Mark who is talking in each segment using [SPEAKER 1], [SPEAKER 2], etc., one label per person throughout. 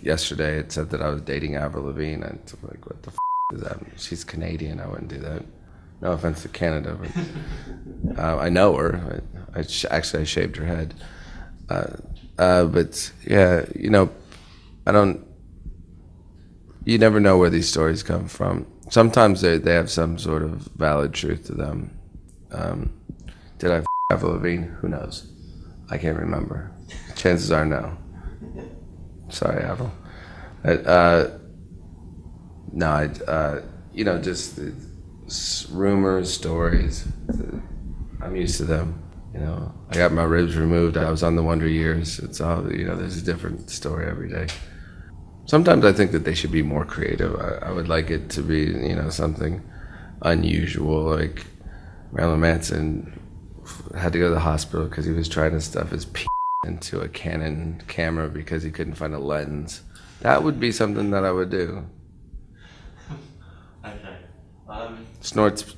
[SPEAKER 1] yesterday it said that I was dating Avril Lavigne, and I'm like, what the is that? She's Canadian. I wouldn't do that. No offense to Canada, but I know her. Actually, I shaved her head. But yeah, I don't. You never know where these stories come from. Sometimes they have some sort of valid truth to them. Did I Avril Lavigne? Who knows? I can't remember. Chances are no. Sorry, Avril. No, just rumors, stories. I'm used to them. I got my ribs removed. I was on the Wonder Years. It's all, there's a different story every day. Sometimes I think that they should be more creative. I would like it to be, something unusual. Like Marilyn Manson had to go to the hospital because he was trying to stuff his pee into a Canon camera because he couldn't find a lens. That would be something that I would do.
[SPEAKER 2] Okay.
[SPEAKER 1] Snorts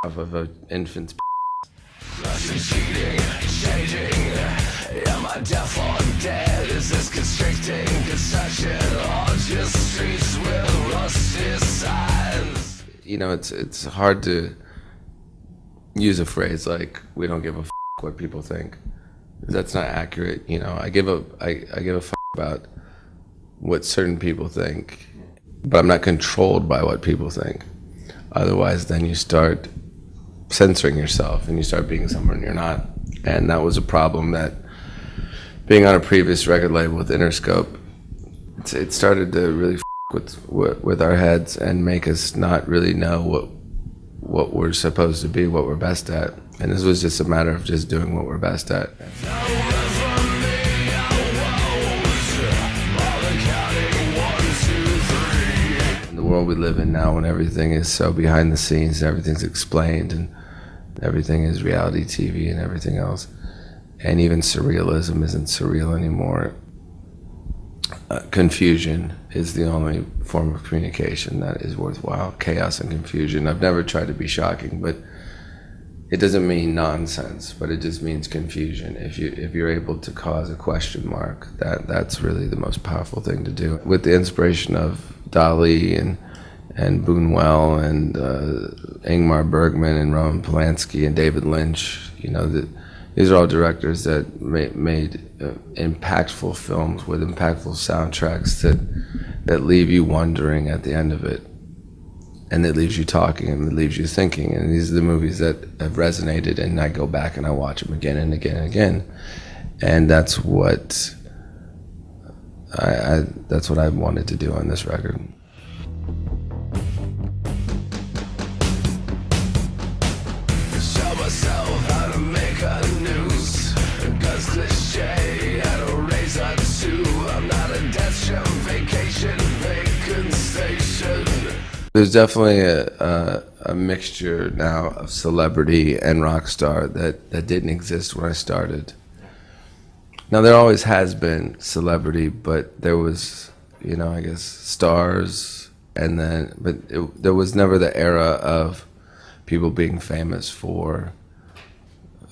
[SPEAKER 1] off of an infant's
[SPEAKER 3] cheating, changing. Am I deaf or dead? Is this constricting construction or just streets with rusty signs?
[SPEAKER 1] It's hard to use a phrase like "we don't give a what people think." That's not accurate. I give a about what certain people think, but I'm not controlled by what people think. Otherwise, then you start censoring yourself and you start being someone you're not. And that was a problem that being on a previous record label with Interscope, it started to really with our heads and make us not really know what we're supposed to be, what we're best at. And this was just a matter of just doing what we're best at. In the world we live in now, when everything is so behind the scenes, and everything's explained, and everything is reality TV and everything else, and even surrealism isn't surreal anymore. Confusion is the only form of communication that is worthwhile. Chaos and confusion. I've never tried to be shocking, but it doesn't mean nonsense, but it just means confusion. If you're able to cause a question mark, that's really the most powerful thing to do. With the inspiration of Dali and Buñuel and Ingmar Bergman and Roman Polanski and David Lynch, these are all directors that made impactful films with impactful soundtracks that leave you wondering at the end of it. And it leaves you talking and it leaves you thinking. And these are the movies that have resonated, and I go back and I watch them again and again and again. And that's what I wanted to do on this record.
[SPEAKER 3] Show myself how to make a noose, guns cliche, and a razor too. I'm not a death trap vacation, vacant station.
[SPEAKER 1] There's definitely a mixture now of celebrity and rock star that didn't exist when I started. Now, there always has been celebrity, but there was, I guess, stars, and then, there was never the era of people being famous for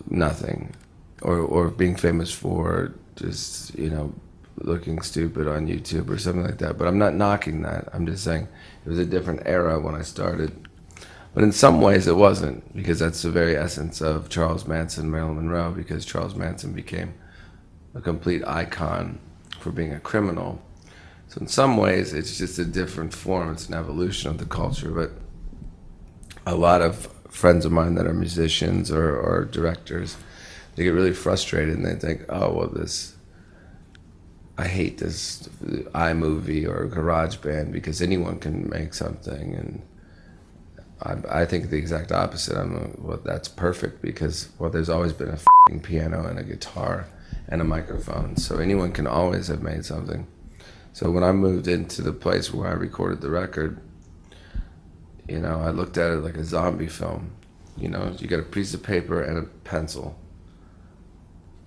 [SPEAKER 1] nothing, or being famous for just, looking stupid on YouTube or something like that. But I'm not knocking that. I'm just saying it was a different era when I started. But in some ways it wasn't, because that's the very essence of Charles Manson, Marilyn Monroe, because Charles Manson became a complete icon for being a criminal. So in some ways it's just a different form. It's an evolution of the culture. But a lot of friends of mine that are musicians or directors, they get really frustrated and they think, oh, well, I hate this iMovie or GarageBand because anyone can make something. And I think the exact opposite. Well, that's perfect because, well, there's always been a f***ing piano and a guitar and a microphone. So anyone can always have made something. So when I moved into the place where I recorded the record, I looked at it like a zombie film. You got a piece of paper and a pencil.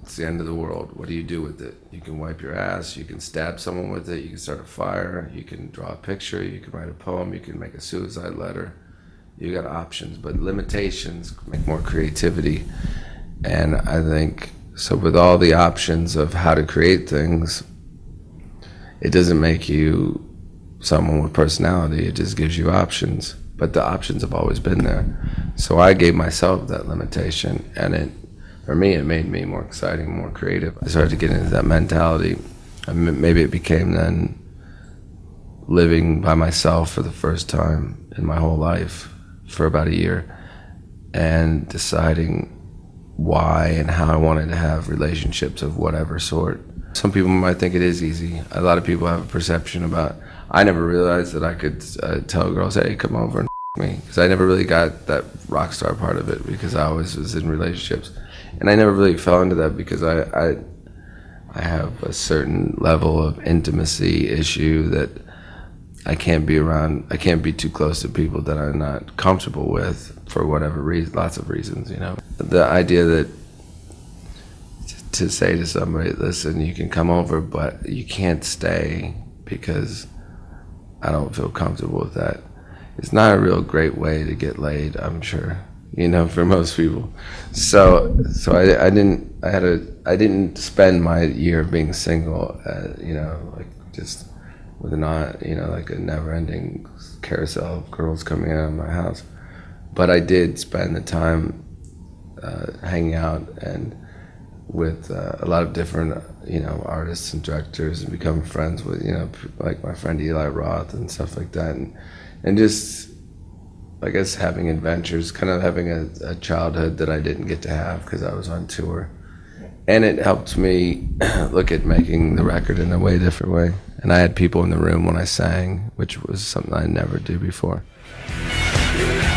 [SPEAKER 1] It's the end of the world. What do you do with it? You can wipe your ass, you can stab someone with it, you can start a fire, you can draw a picture, you can write a poem, you can make a suicide letter. You got options, but limitations make more creativity. And I think, so with all the options of how to create things, it doesn't make you someone with personality. It just gives you options. But the options have always been there. So I gave myself that limitation, and for me, it made me more exciting, more creative. I started to get into that mentality. And maybe it became then living by myself for the first time in my whole life for about a year, and deciding why and how I wanted to have relationships of whatever sort. Some people might think it is easy. A lot of people have a perception about, I never realized that I could tell girls, hey, come over and me, because I never really got that rock star part of it, because I always was in relationships. And I never really fell into that because I have a certain level of intimacy issue that I can't be around. I can't be too close to people that I'm not comfortable with for whatever reason, lots of reasons, you know. The idea that to say to somebody, listen, you can come over, but you can't stay because I don't feel comfortable with that. It's not a real great way to get laid, I'm sure, you know, for most people. So I didn't spend my year being single, you know, like just with like a never-ending carousel of girls coming out of my house. But I did spend the time hanging out and with a lot of different, you know, artists and directors, and become friends with, you know, like my friend Eli Roth and stuff like that, and just, I guess, having adventures, kind of having a childhood that I didn't get to have because I was on tour. And it helped me look at making the record in a way different way. And I had people in the room when I sang, which was something I never do before.
[SPEAKER 3] You know